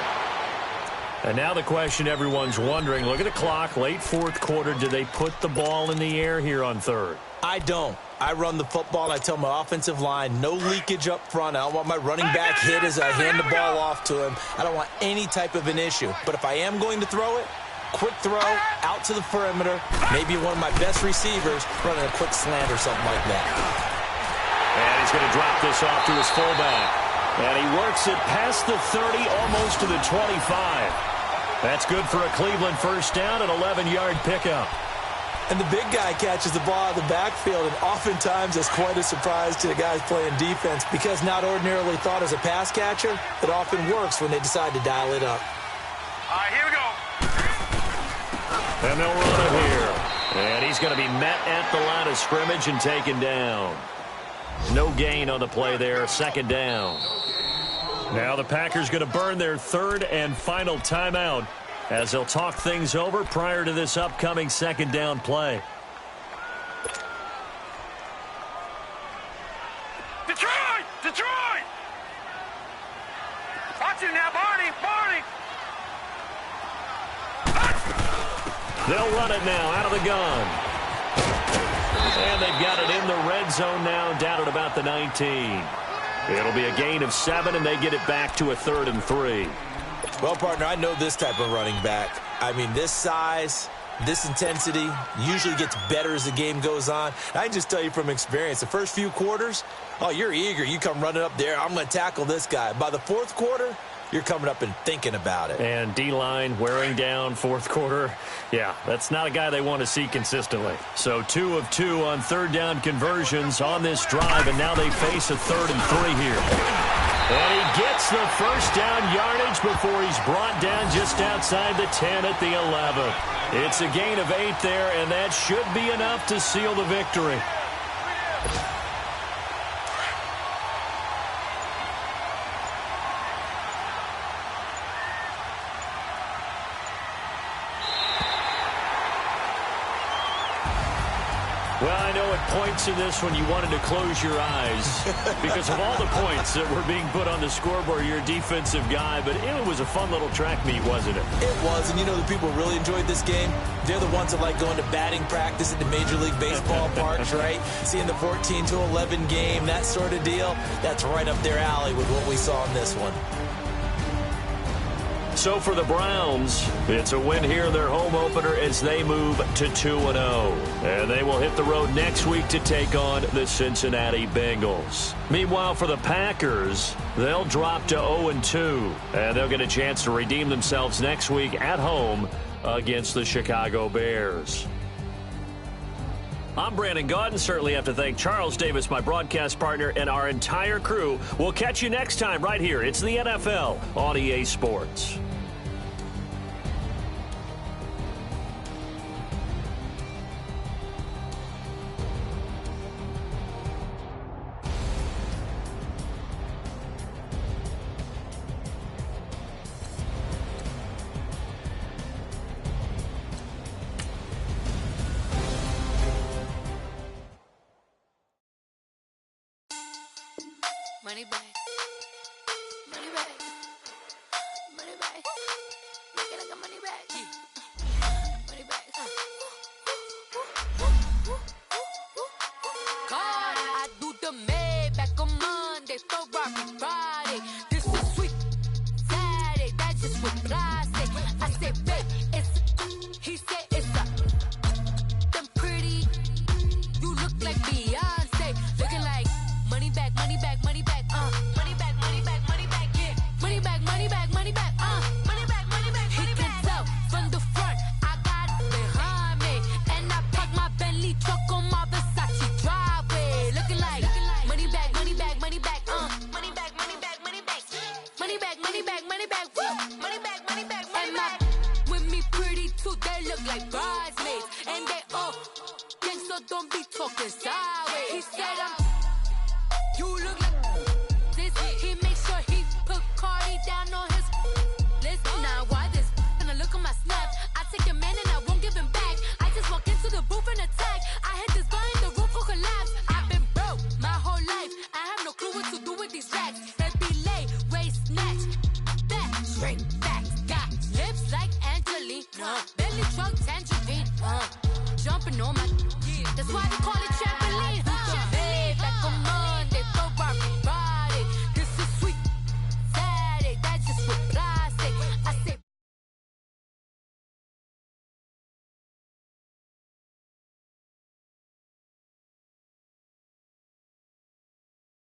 And now the question everyone's wondering, look at the clock, late 4th quarter, do they put the ball in the air here on 3rd? I don't. I run the football, and I tell my offensive line, no leakage up front. I don't want my running back hit as I hand the ball off to him. I don't want any type of an issue. But if I am going to throw it, quick throw out to the perimeter. Maybe one of my best receivers running a quick slant or something like that. And he's going to drop this off to his fullback. And he works it past the 30, almost to the 25. That's good for a Cleveland first down, an 11-yard pickup. And the big guy catches the ball out of the backfield, and oftentimes it's quite a surprise to the guys playing defense because not ordinarily thought as a pass catcher, it often works when they decide to dial it up. All right, here we go. And they'll run it here. And he's going to be met at the line of scrimmage and taken down. No gain on the play there, second down. Now the Packers going to burn their third and final timeout as they'll talk things over prior to this upcoming second down play. Detroit! Detroit! Watch it now, Barney! Barney! They'll run it now out of the gun. And they've got it in the red zone now, down at about the 19. It'll be a gain of 7, and they get it back to a 3rd and 3. Well, partner, I know this type of running back. I mean, this size, this intensity usually gets better as the game goes on. I can just tell you from experience, the first few quarters, oh, you're eager. You come running up there, I'm going to tackle this guy. By the fourth quarter, you're coming up and thinking about it. And D-line wearing down fourth quarter. Yeah, that's not a guy they want to see consistently. So 2 of 2 on third down conversions on this drive, and now they face a 3rd and 3 here. And he gets the first down yardage before he's brought down just outside the 10 at the 11. It's a gain of 8 there, and that should be enough to seal the victory. Well, I know at points in this when you wanted to close your eyes because of all the points that were being put on the scoreboard. You're a defensive guy, but it was a fun little track meet, wasn't it? It was, and you know the people who really enjoyed this game? They're the ones that like going to batting practice at the Major League Baseball parks, right? Seeing the 14-11 game, that sort of deal. That's right up their alley with what we saw in this one. So for the Browns, it's a win here in their home opener as they move to 2-0. And they will hit the road next week to take on the Cincinnati Bengals. Meanwhile, for the Packers, they'll drop to 0-2. And they'll get a chance to redeem themselves next week at home against the Chicago Bears. I'm Brandon Gaudin. Certainly have to thank Charles Davis, my broadcast partner, and our entire crew. We'll catch you next time right here. It's the NFL on EA Sports. Money back. Money back. Money back. Make it like a money back. Money back. God, I do the Maybach on Monday, Ferrari Friday. This is sweet Saturday. That's just what I say. I say, babe, it's. He said it's a. Them pretty. You look like Beyonce. Looking like money back, money back, money back. Money back, money back, money back, yeah. Money back, money back, money back, money back, money back, money back. He can tell from the front, I got it behind me. And I park my Bentley truck on my Versace driveway. Looking like money back, money back, money back, money back, money back, money back. Money back, money back, money back, money back, money back, money back. With me pretty too, they look like bridesmaids. And they all gang, so don't be talking sideways. He said you look like this. He makes sure he put Cardi down on his list. Now why this? Gonna look on my snap. I take your man and I won't give him back. I just walk into the booth and attack. I hit this guy in the roof will collapse. I've been broke my whole life. I have no clue what to do with these racks. That be late, waist snatch, back straight back. Got lips like Angelina, belly truck tangerine. Jumping on my, that's why they call it trampoline.